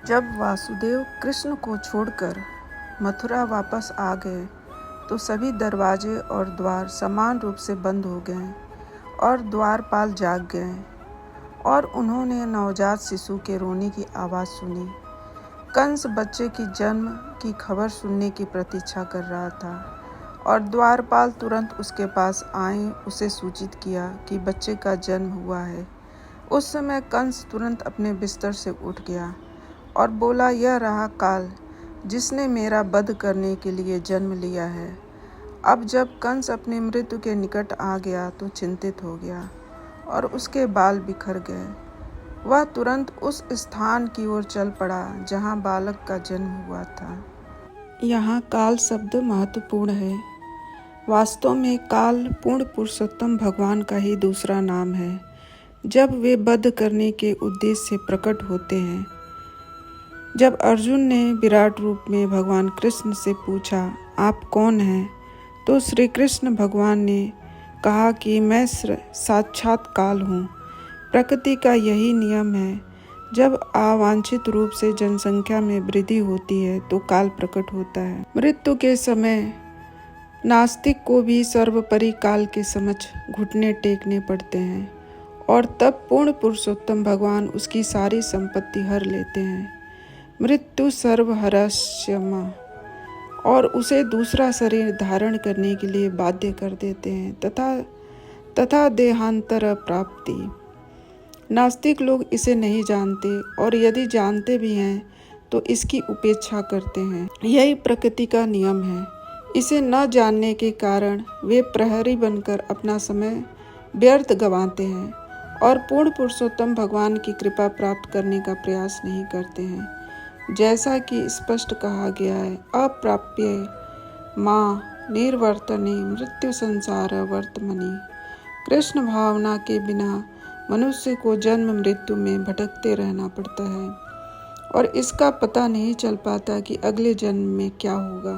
जब वासुदेव कृष्ण को छोड़कर मथुरा वापस आ गए तो सभी दरवाजे और द्वार समान रूप से बंद हो गए और द्वारपाल जाग गए और उन्होंने नवजात शिशु के रोने की आवाज़ सुनी। कंस बच्चे की जन्म की खबर सुनने की प्रतीक्षा कर रहा था और द्वारपाल तुरंत उसके पास आए उसे सूचित किया कि बच्चे का जन्म हुआ है। उस समय कंस तुरंत अपने बिस्तर से उठ गया और बोला, यह रहा काल जिसने मेरा वध करने के लिए जन्म लिया है। अब जब कंस अपनी मृत्यु के निकट आ गया तो चिंतित हो गया और उसके बाल बिखर गए। वह तुरंत उस स्थान की ओर चल पड़ा जहाँ बालक का जन्म हुआ था। यहाँ काल शब्द महत्वपूर्ण है। वास्तव में काल पूर्ण पुरुषोत्तम भगवान का ही दूसरा नाम है। जब वे वध करने के उद्देश्य से प्रकट होते हैं। जब अर्जुन ने विराट रूप में भगवान कृष्ण से पूछा, आप कौन हैं? तो श्री कृष्ण भगवान ने कहा कि मैं साक्षात काल हूँ। प्रकृति का यही नियम है, जब अवांछित रूप से जनसंख्या में वृद्धि होती है तो काल प्रकट होता है। मृत्यु के समय नास्तिक को भी सर्वोपरि काल के समक्ष घुटने टेकने पड़ते हैं और तब पूर्ण पुरुषोत्तम भगवान उसकी सारी संपत्ति हर लेते हैं। मृत्यु सर्वहरस्यमा और उसे दूसरा शरीर धारण करने के लिए बाध्य कर देते हैं तथा देहांतर प्राप्ति। नास्तिक लोग इसे नहीं जानते और यदि जानते भी हैं तो इसकी उपेक्षा करते हैं। यही प्रकृति का नियम है। इसे न जानने के कारण वे प्रहरी बनकर अपना समय व्यर्थ गंवाते हैं और पूर्ण पुरुषोत्तम भगवान की कृपा प्राप्त करने का प्रयास नहीं करते हैं। जैसा कि स्पष्ट कहा गया है, अप्राप्य माँ निर्वर्तने मृत्यु संसार वर्तमनि। कृष्ण भावना के बिना मनुष्य को जन्म मृत्यु में भटकते रहना पड़ता है और इसका पता नहीं चल पाता कि अगले जन्म में क्या होगा।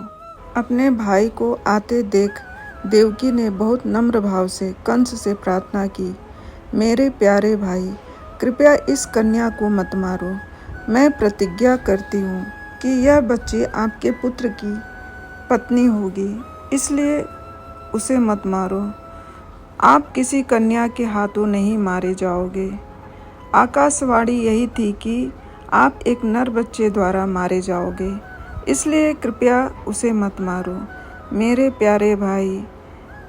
अपने भाई को आते देख देवकी ने बहुत नम्र भाव से कंस से प्रार्थना की, मेरे प्यारे भाई, कृपया इस कन्या को मत मारो। मैं प्रतिज्ञा करती हूँ कि यह बच्ची आपके पुत्र की पत्नी होगी, इसलिए उसे मत मारो। आप किसी कन्या के हाथों नहीं मारे जाओगे। आकाशवाणी यही थी कि आप एक नर बच्चे द्वारा मारे जाओगे, इसलिए कृपया उसे मत मारो। मेरे प्यारे भाई,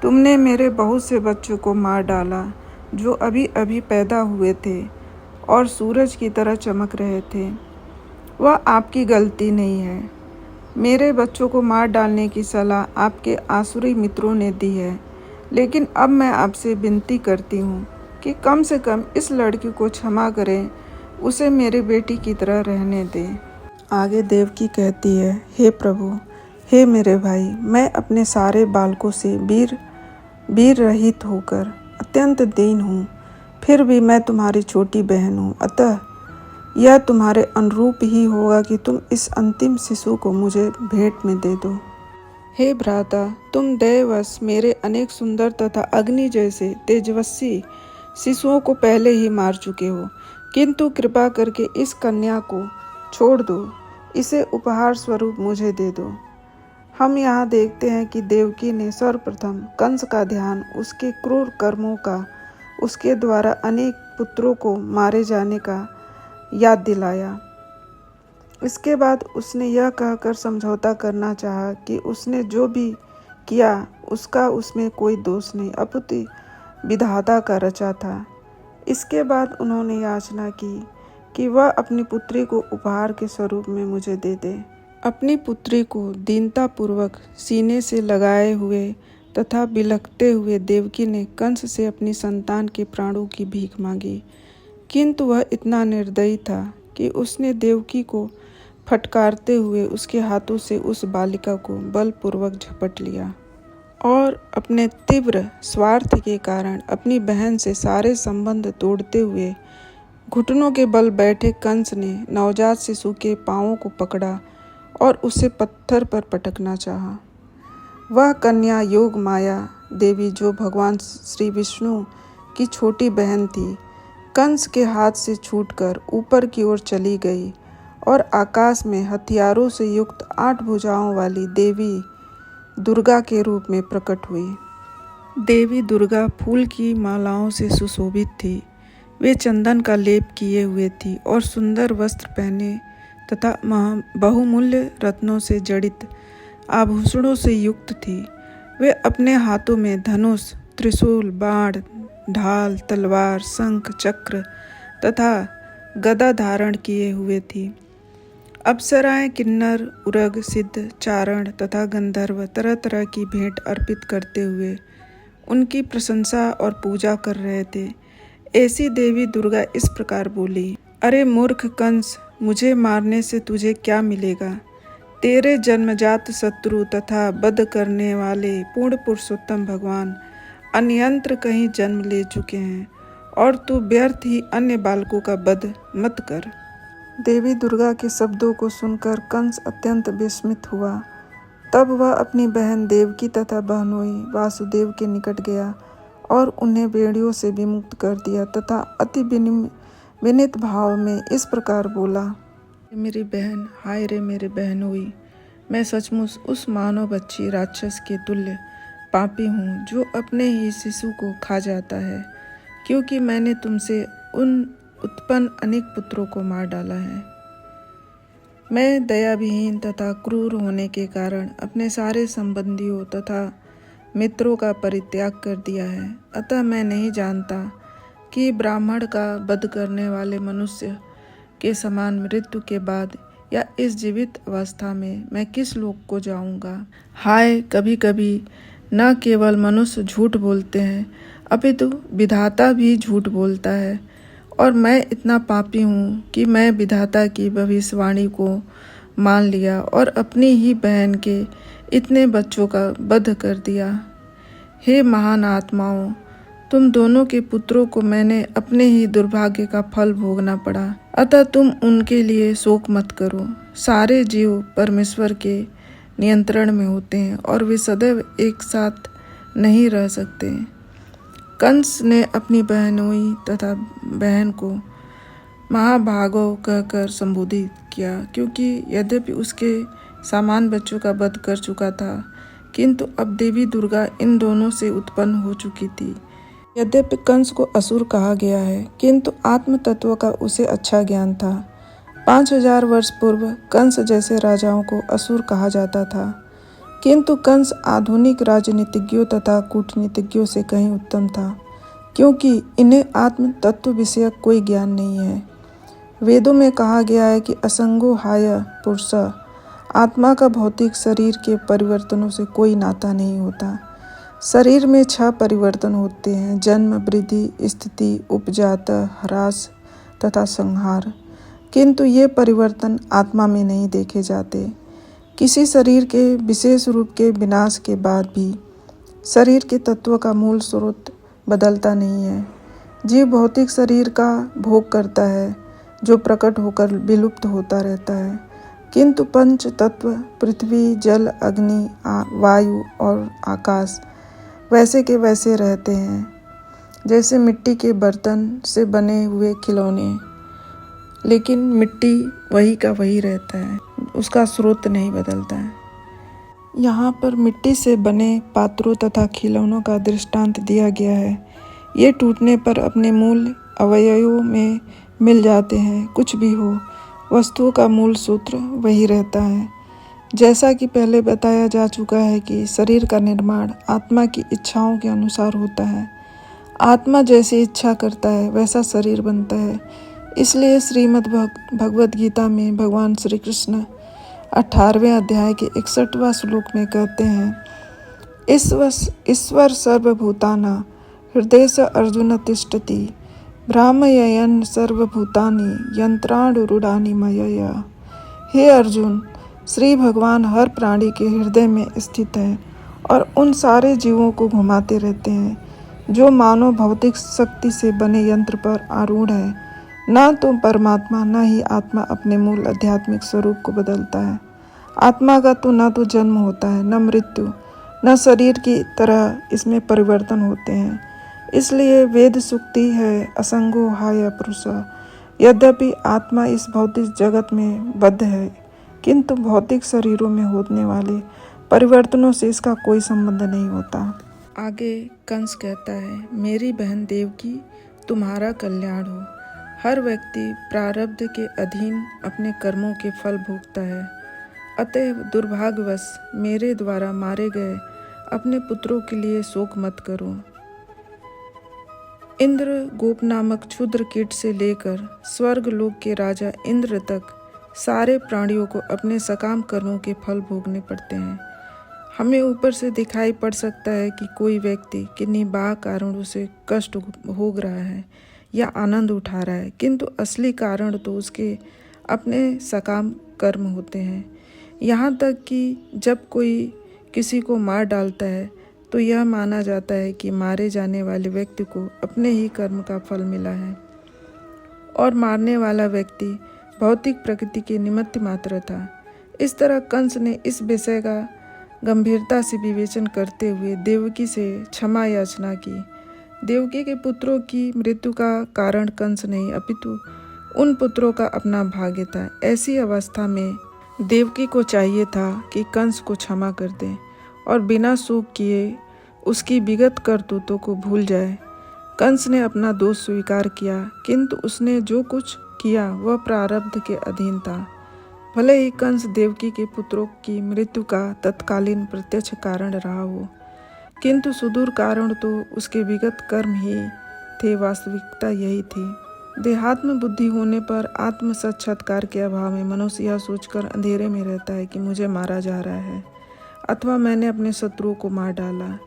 तुमने मेरे बहुत से बच्चों को मार डाला जो अभी अभी पैदा हुए थे और सूरज की तरह चमक रहे थे। वह आपकी गलती नहीं है। मेरे बच्चों को मार डालने की सलाह आपके आसुरी मित्रों ने दी है, लेकिन अब मैं आपसे विनती करती हूँ कि कम से कम इस लड़की को क्षमा करें, उसे मेरी बेटी की तरह रहने दें। आगे देवकी कहती है, हे प्रभु, हे मेरे भाई, मैं अपने सारे बालकों से वीर रहित होकर अत्यंत दीन हूँ। फिर भी मैं तुम्हारी छोटी बहन हूँ, अतः यह तुम्हारे अनुरूप ही होगा कि तुम इस अंतिम शिशु को मुझे भेंट में दे दो। हे भ्राता, तुम दयावश मेरे अनेक सुंदर तथा अग्नि जैसे तेजस्वी शिशुओं को पहले ही मार चुके हो, किंतु कृपा करके इस कन्या को छोड़ दो, इसे उपहार स्वरूप मुझे दे दो। हम यहाँ देखते हैं कि देवकी ने सर्वप्रथम कंस का ध्यान उसके क्रूर कर्मों का, उसके द्वारा अनेक पुत्रों को मारे जाने का याद दिलाया। इसके बाद उसने यह कहकर समझौता करना चाहा कि उसने जो भी किया उसका उसमें कोई दोष नहीं, अपितु विधाता का रचा था। इसके बाद उन्होंने याचना की कि वह अपनी पुत्री को उपहार के स्वरूप में मुझे दे दे। अपनी पुत्री को दीनतापूर्वक सीने से लगाए हुए तथा बिलखते हुए देवकी ने कंस से अपनी संतान के प्राणों की भीख मांगी, किंतु वह इतना निर्दयी था कि उसने देवकी को फटकारते हुए उसके हाथों से उस बालिका को बलपूर्वक झपट लिया और अपने तीव्र स्वार्थ के कारण अपनी बहन से सारे संबंध तोड़ते हुए घुटनों के बल बैठे कंस ने नवजात शिशु के पांवों को पकड़ा और उसे पत्थर पर पटकना चाहा। वह कन्या योग माया देवी, जो भगवान श्री विष्णु की छोटी बहन थी, कंस के हाथ से छूटकर ऊपर की ओर चली गई और आकाश में हथियारों से युक्त 8 भुजाओं वाली देवी दुर्गा के रूप में प्रकट हुई। देवी दुर्गा फूल की मालाओं से सुशोभित थी। वे चंदन का लेप किए हुए थी और सुंदर वस्त्र पहने तथा बहुमूल्य रत्नों से जड़ित आभूषणों से युक्त थी। वे अपने हाथों में धनुष, त्रिशूल, बाण, ढाल, तलवार, शंख, चक्र तथा गदा धारण किए हुए थी। अप्सराएं, किन्नर, उरग, सिद्ध, चारण तथा गंधर्व तरह तरह की भेंट अर्पित करते हुए उनकी प्रशंसा और पूजा कर रहे थे। ऐसी देवी दुर्गा इस प्रकार बोली, अरे मूर्ख कंस, मुझे मारने से तुझे क्या मिलेगा? तेरे जन्मजात शत्रु तथा वध करने वाले पूर्ण पुरुषोत्तम भगवान अन्यंत्र कहीं जन्म ले चुके हैं और तू व्यर्थ ही अन्य बालकों का वध मत कर। देवी दुर्गा के शब्दों को सुनकर कंस अत्यंत विस्मित हुआ। तब वह अपनी बहन देवकी तथा बहनोई वासुदेव के निकट गया और उन्हें बेड़ियों से विमुक्त कर दिया तथा अति विनीत भाव में इस प्रकार बोला, मेरी बहन, हाय रे मेरे बहनोई, मैं सचमुच उस मानव बच्ची राक्षस के तुल्य पापी हूँ जो अपने ही शिशु को खा जाता है, क्योंकि मैंने तुमसे उन उत्पन्न अनेक पुत्रों को मार डाला है। मैं दयाविहीन तथा क्रूर होने के कारण अपने सारे संबंधियों तथा मित्रों का परित्याग कर दिया है। अतः मैं नहीं जानता कि ब्राह्मण का वध करने वाले मनुष्य के समान मृत्यु के बाद या इस जीवित अवस्था में मैं किस लोक को जाऊंगा। हाय, कभी कभी न केवल मनुष्य झूठ बोलते हैं अपितु विधाता भी झूठ बोलता है, और मैं इतना पापी हूँ कि मैं विधाता की भविष्यवाणी को मान लिया और अपनी ही बहन के इतने बच्चों का वध कर दिया। हे महान आत्माओं, तुम दोनों के पुत्रों को मैंने अपने ही दुर्भाग्य का फल भोगना पड़ा, अतः तुम उनके लिए शोक मत करो। सारे जीव परमेश्वर के नियंत्रण में होते हैं और वे सदैव एक साथ नहीं रह सकते। कंस ने अपनी बहनोई तथा बहन को महाभागो कहकर संबोधित किया, क्योंकि यद्यपि उसके समान बच्चों का वध कर चुका था, किंतु अब देवी दुर्गा इन दोनों से उत्पन्न हो चुकी थी। यद्यपि कंस को असुर कहा गया है, किंतु आत्म तत्व का उसे अच्छा ज्ञान था। 5000 वर्ष पूर्व कंस जैसे राजाओं को असुर कहा जाता था, किंतु कंस आधुनिक राजनीतिज्ञों तथा कूटनीतिज्ञों से कहीं उत्तम था, क्योंकि इन्हें आत्म तत्व विषयक कोई ज्ञान नहीं है। वेदों में कहा गया है कि असंगो हाय पुरुष, आत्मा का भौतिक शरीर के परिवर्तनों से कोई नाता नहीं होता। शरीर में 6 परिवर्तन होते हैं: जन्म, वृद्धि, स्थिति, उपजात, ह्रास तथा संहार। किंतु ये परिवर्तन आत्मा में नहीं देखे जाते। किसी शरीर के विशेष रूप के विनाश के बाद भी शरीर के तत्व का मूल स्रोत बदलता नहीं है। जीव भौतिक शरीर का भोग करता है जो प्रकट होकर विलुप्त होता रहता है, किंतु पंच तत्व पृथ्वी, जल, अग्नि, वायु और आकाश वैसे के वैसे रहते हैं, जैसे मिट्टी के बर्तन से बने हुए खिलौने। लेकिन मिट्टी वही का वही रहता है, उसका स्रोत नहीं बदलता है। यहाँ पर मिट्टी से बने पात्रों तथा खिलौनों का दृष्टांत दिया गया है। ये टूटने पर अपने मूल अवयवों में मिल जाते हैं। कुछ भी हो, वस्तुओं का मूल सूत्र वही रहता है। जैसा कि पहले बताया जा चुका है कि शरीर का निर्माण आत्मा की इच्छाओं के अनुसार होता है। आत्मा जैसी इच्छा करता है वैसा शरीर बनता है। इसलिए श्रीमद् भगवद गीता में भगवान श्री कृष्ण 18वें अध्याय के 61वां श्लोक में कहते हैं, ईश्वर सर्वभूताना हृदय स अर्जुन तिष्ठति भ्रामयन् सर्वभूतानि यंत्राणुरूढ़ानि मयया। हे अर्जुन, श्री भगवान हर प्राणी के हृदय में स्थित है और उन सारे जीवों को घुमाते रहते हैं जो मानव भौतिक शक्ति से बने यंत्र पर आरूढ़ है। न तो परमात्मा न ही आत्मा अपने मूल आध्यात्मिक स्वरूप को बदलता है। आत्मा का तो न तो जन्म होता है, न मृत्यु, न शरीर की तरह इसमें परिवर्तन होते हैं। इसलिए वेद सूक्ति है, असंगो हाय पुरुष, यद्यपि आत्मा इस भौतिक जगत में बद्ध है, किंतु भौतिक शरीरों में होने वाले परिवर्तनों से इसका कोई संबंध नहीं होता। आगे कंस कहता है, मेरी बहन देवकी, तुम्हारा कल्याण हो। हर व्यक्ति प्रारब्ध के अधीन अपने कर्मों के फल भोगता है। अतएव दुर्भाग्यवश मेरे द्वारा मारे गए अपने पुत्रों के लिए शोक मत करो। इंद्र गोप नामक क्षुद्र कीट से लेकर स्वर्ग लोक के राजा इंद्र तक सारे प्राणियों को अपने सकाम कर्मों के फल भोगने पड़ते हैं। हमें ऊपर से दिखाई पड़ सकता है कि कोई व्यक्ति किन्हीं बाह्य कारणों से कष्ट भोग रहा है या आनंद उठा रहा है, किंतु असली कारण तो उसके अपने सकाम कर्म होते हैं। यहाँ तक कि जब कोई किसी को मार डालता है तो यह माना जाता है कि मारे जाने वाले व्यक्ति को अपने ही कर्म का फल मिला है और मारने वाला व्यक्ति भौतिक प्रकृति के निमित्त मात्र था। इस तरह कंस ने इस विषय का गंभीरता से विवेचन करते हुए देवकी से क्षमा याचना की। देवकी के पुत्रों की मृत्यु का कारण कंस नहीं, अपितु उन पुत्रों का अपना भाग्य था। ऐसी अवस्था में देवकी को चाहिए था कि कंस को क्षमा कर दे और बिना शोक किए उसकी विगत करतूतों को भूल जाए। कंस ने अपना दोष स्वीकार किया, किंतु उसने जो कुछ किया वह प्रारब्ध के अधीन था। भले ही कंस देवकी के पुत्रों की मृत्यु का तत्कालीन प्रत्यक्ष कारण रहा हो, किंतु सुदूर कारण तो उसके विगत कर्म ही थे। वास्तविकता यही थी। देहात्म बुद्धि होने पर आत्म साक्षात्कार के अभाव में मनुष्य यह सोचकर अंधेरे में रहता है कि मुझे मारा जा रहा है अथवा मैंने अपने शत्रुओं को मार डाला।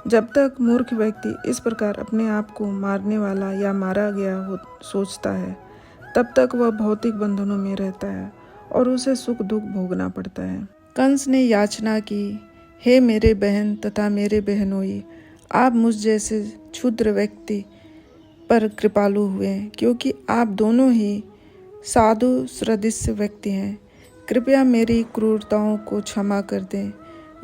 जब तक मूर्ख व्यक्ति इस प्रकार अपने आप को मारने वाला या मारा गया हो सोचता है, तब तक वह भौतिक बंधनों में रहता है और उसे सुख दुख भोगना पड़ता है। कंस ने याचना की, हे मेरे बहन तथा मेरे बहनोई, आप मुझ जैसे क्षुद्र व्यक्ति पर कृपालु हुए, क्योंकि आप दोनों ही साधु सदृश व्यक्ति हैं। कृपया मेरी क्रूरताओं को क्षमा कर दें।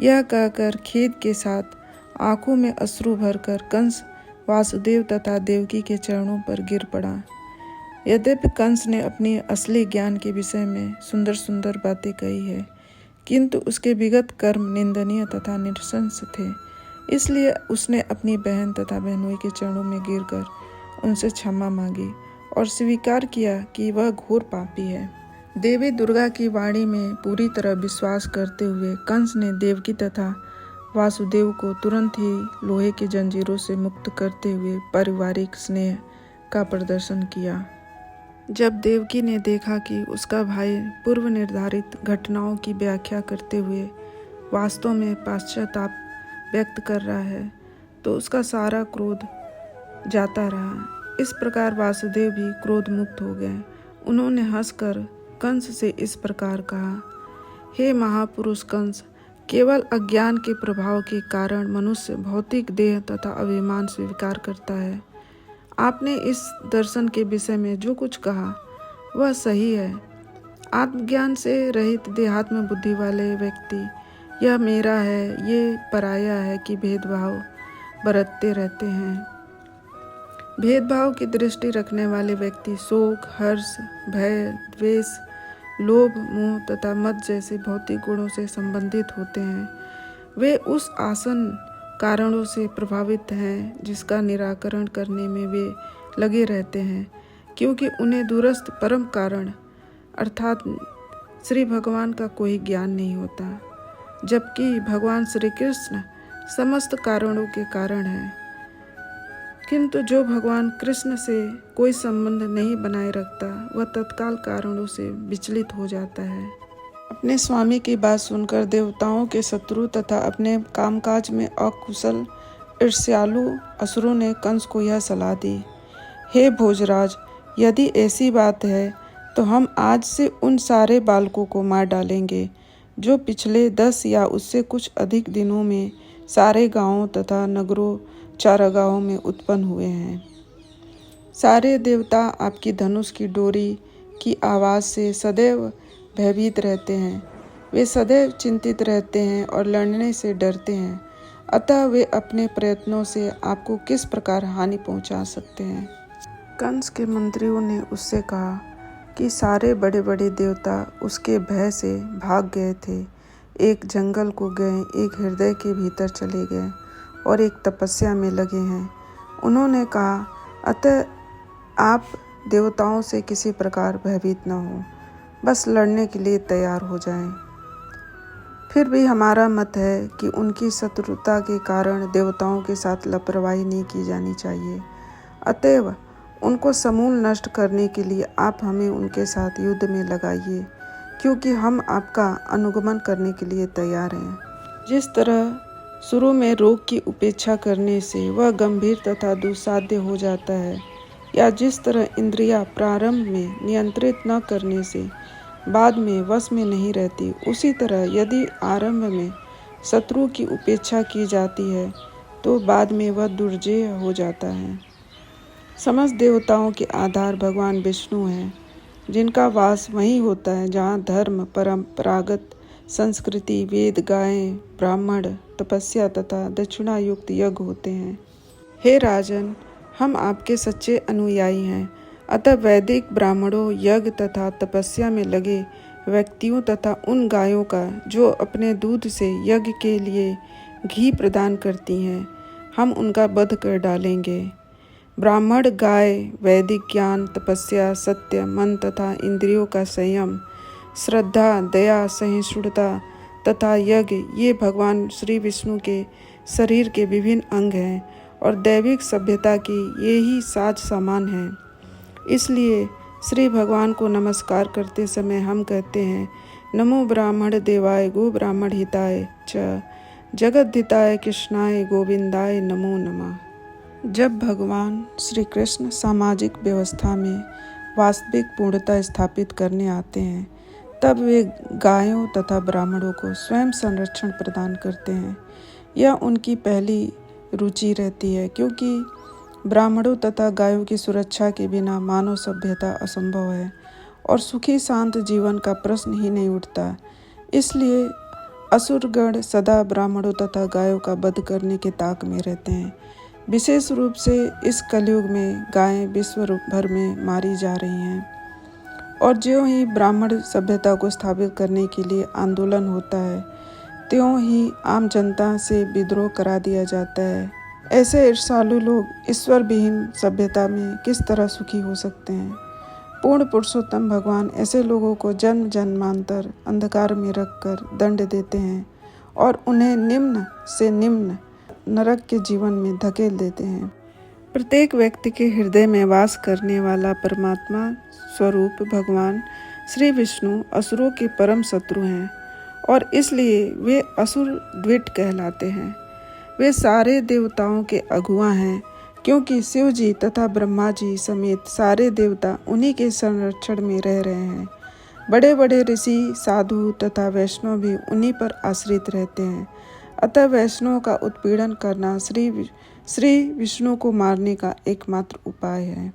यह कहकर खेद के साथ आंखों में अश्रु भरकर कंस वासुदेव तथा देवकी के चरणों पर गिर पड़ा। यद्यपि कंस ने अपनी असली ज्ञान के विषय में सुंदर सुंदर बातें कही है, किंतु उसके विगत कर्म निंदनीय तथा नृशंस थे। इसलिए उसने अपनी बहन तथा बहनोई के चरणों में गिरकर उनसे क्षमा मांगी और स्वीकार किया कि वह घोर पापी है। देवी दुर्गा की वाणी में पूरी तरह विश्वास करते हुए कंस ने देवकी तथा वासुदेव को तुरंत ही लोहे की जंजीरों से मुक्त करते हुए पारिवारिक स्नेह का प्रदर्शन किया। जब देवकी ने देखा कि उसका भाई पूर्व निर्धारित घटनाओं की व्याख्या करते हुए वास्तव में पश्चाताप व्यक्त कर रहा है, तो उसका सारा क्रोध जाता रहा। इस प्रकार वासुदेव भी क्रोध मुक्त हो गए। उन्होंने हंसकर कंस से इस प्रकार कहा, हे महापुरुष कंस, केवल अज्ञान के प्रभाव के कारण मनुष्य भौतिक देह तथा अभिमान स्वीकार करता है। आपने इस दर्शन के विषय में जो कुछ कहा वह सही है। आत्मज्ञान से रहित देहात्म बुद्धि वाले व्यक्ति यह मेरा है, ये पराया है कि भेदभाव बरतते रहते हैं। भेदभाव की दृष्टि रखने वाले व्यक्ति शोक, हर्ष, भय, द्वेष, लोभ, मोह तथा मद जैसे भौतिक गुणों से संबंधित होते हैं। वे उस आसन कारणों से प्रभावित हैं जिसका निराकरण करने में वे लगे रहते हैं, क्योंकि उन्हें दूरस्थ परम कारण अर्थात श्री भगवान का कोई ज्ञान नहीं होता, जबकि भगवान श्री कृष्ण समस्त कारणों के कारण हैं। किंतु जो भगवान कृष्ण से कोई संबंध नहीं बनाए रखता, वह तत्काल कारणों से विचलित हो जाता है। अपने स्वामी की बात सुनकर देवताओं के शत्रु तथा अपने कामकाज में अकुशल ईर्ष्यालु असुरों ने कंस को यह सलाह दी, हे भोजराज, यदि ऐसी बात है तो हम आज से उन सारे बालकों को मार डालेंगे जो पिछले 10 या उससे कुछ अधिक दिनों में सारे गांवों तथा नगरों चारागाहों में उत्पन्न हुए हैं। सारे देवता आपकी धनुष की डोरी की आवाज़ से सदैव भयभीत रहते हैं। वे सदैव चिंतित रहते हैं और लड़ने से डरते हैं। अतः वे अपने प्रयत्नों से आपको किस प्रकार हानि पहुंचा सकते हैं। कंस के मंत्रियों ने उससे कहा कि सारे बड़े बड़े देवता उसके भय से भाग गए थे, एक जंगल को गए, एक हृदय के भीतर चले गए और एक तपस्या में लगे हैं। उन्होंने कहा, अतः आप देवताओं से किसी प्रकार भयभीत न हो, बस लड़ने के लिए तैयार हो जाएं। फिर भी हमारा मत है कि उनकी शत्रुता के कारण देवताओं के साथ लापरवाही नहीं की जानी चाहिए। अतएव उनको समूल नष्ट करने के लिए आप हमें उनके साथ युद्ध में लगाइए, क्योंकि हम आपका अनुगमन करने के लिए तैयार हैं। जिस तरह शुरू में रोग की उपेक्षा करने से वह गंभीर तथा दुस्साध्य हो जाता है, या जिस तरह इंद्रियां प्रारंभ में नियंत्रित न करने से बाद में वश में नहीं रहती, उसी तरह यदि आरंभ में शत्रु की उपेक्षा की जाती है तो बाद में वह दुर्जेय हो जाता है। समस्त देवताओं के आधार भगवान विष्णु हैं, जिनका वास वहीं होता है जहाँ धर्म, परंपरागत संस्कृति, वेद, गायें, ब्राह्मण, तपस्या तथा दक्षिणा युक्त यज्ञ होते हैं। हे राजन, हम आपके सच्चे अनुयायी हैं, अतः वैदिक ब्राह्मणों, यज्ञ तथा तपस्या में लगे व्यक्तियों तथा उन गायों का जो अपने दूध से यज्ञ के लिए घी प्रदान करती हैं, हम उनका वध कर डालेंगे। ब्राह्मण, गाय, वैदिक ज्ञान, तपस्या, सत्य, मन तथा इंद्रियों का संयम, श्रद्धा, दया, सहिष्णुता तथा यज्ञ, ये भगवान श्री विष्णु के शरीर के विभिन्न अंग हैं और दैविक सभ्यता की ये ही साज सामान हैं। इसलिए श्री भगवान को नमस्कार करते समय हम कहते हैं, नमो ब्राह्मण देवाय गो ब्राह्मण हिताय च जगद्धिताय कृष्णाय गोविंदाय नमो नमः। जब भगवान श्री कृष्ण सामाजिक व्यवस्था में वास्तविक पूर्णता स्थापित करने आते हैं, तब वे गायों तथा ब्राह्मणों को स्वयं संरक्षण प्रदान करते हैं। यह उनकी पहली रुचि रहती है, क्योंकि ब्राह्मणों तथा गायों की सुरक्षा के बिना मानव सभ्यता असंभव है और सुखी शांत जीवन का प्रश्न ही नहीं उठता। इसलिए असुरगण सदा ब्राह्मणों तथा गायों का वध करने के ताक में रहते हैं। विशेष रूप से इस कलयुग में गायें विश्व भर में मारी जा रही हैं और ज्यों ही ब्राह्मण सभ्यता को स्थापित करने के लिए आंदोलन होता है, त्यों ही आम जनता से विद्रोह करा दिया जाता है। ऐसे ईर्ष्यालु लोग ईश्वर विहीन सभ्यता में किस तरह सुखी हो सकते हैं। पूर्ण पुरुषोत्तम भगवान ऐसे लोगों को जन्म जन्मांतर अंधकार में रखकर दंड देते हैं और उन्हें निम्न से निम्न नरक के जीवन में धकेल देते हैं। प्रत्येक व्यक्ति के हृदय में वास करने वाला परमात्मा स्वरूप भगवान श्री विष्णु असुरों के परम शत्रु हैं और इसलिए वे असुर द्विट कहलाते हैं। वे सारे देवताओं के अगुआ हैं, क्योंकि शिव जी तथा ब्रह्मा जी समेत सारे देवता उन्हीं के संरक्षण में रह रहे हैं। बड़े बड़े ऋषि, साधु तथा वैष्णव भी उन्हीं पर आश्रित रहते हैं। अतः वैष्णव का उत्पीड़न करना श्री विष्णु को मारने का एकमात्र उपाय है।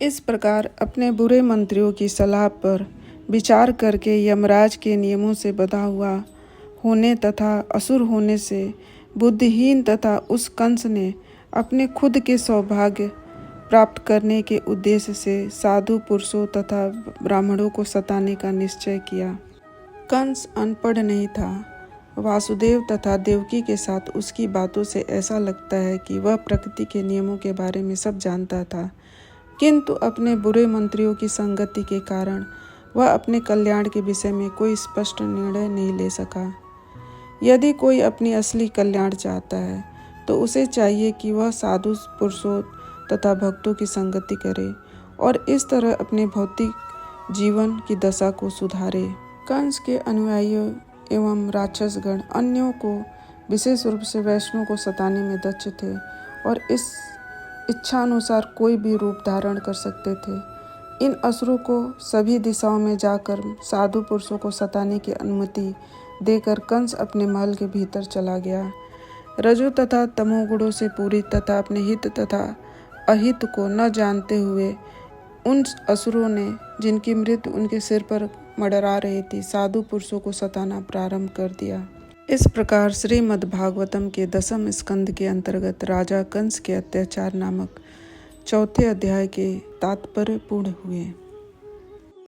इस प्रकार अपने बुरे मंत्रियों की सलाह पर विचार करके यमराज के नियमों से बंधा हुआ होने तथा असुर होने से बुद्धिहीन तथा उस कंस ने अपने खुद के सौभाग्य प्राप्त करने के उद्देश्य से साधु पुरुषों तथा ब्राह्मणों को सताने का निश्चय किया। कंस अनपढ़ नहीं था। वासुदेव तथा देवकी के साथ उसकी बातों से ऐसा लगता है कि वह प्रकृति के नियमों के बारे में सब जानता था, किंतु अपने बुरे मंत्रियों की संगति के कारण वह अपने कल्याण के विषय में कोई स्पष्ट निर्णय नहीं ले सका। यदि कोई अपनी असली कल्याण चाहता है तो उसे चाहिए कि वह साधु पुरुषों तथा भक्तों की संगति करे और इस तरह अपने भौतिक जीवन की दशा को सुधारे। कंस के अनुयायियों एवं राक्षसगण अन्यों को, विशेष रूप से वैष्णव को सताने में दक्ष थे और इस इच्छानुसार कोई भी रूप धारण कर सकते थे। इन असुरों को सभी दिशाओं में जाकर साधु पुरुषों को सताने की अनुमति देकर कंस अपने महल के भीतर चला गया। रजो तथा तमोगुणों से पूरी तथा अपने हित तथा अहित को न जानते हुए उन असुरों ने, जिनकी मृत्यु उनके सिर पर मंडरा रही थी, साधु पुरुषों को सताना प्रारंभ कर दिया। इस प्रकार श्रीमद् भागवतम के 10वें स्कंद के अंतर्गत राजा कंस के अत्याचार नामक चौथे अध्याय के तात्पर्य पूर्ण हुए।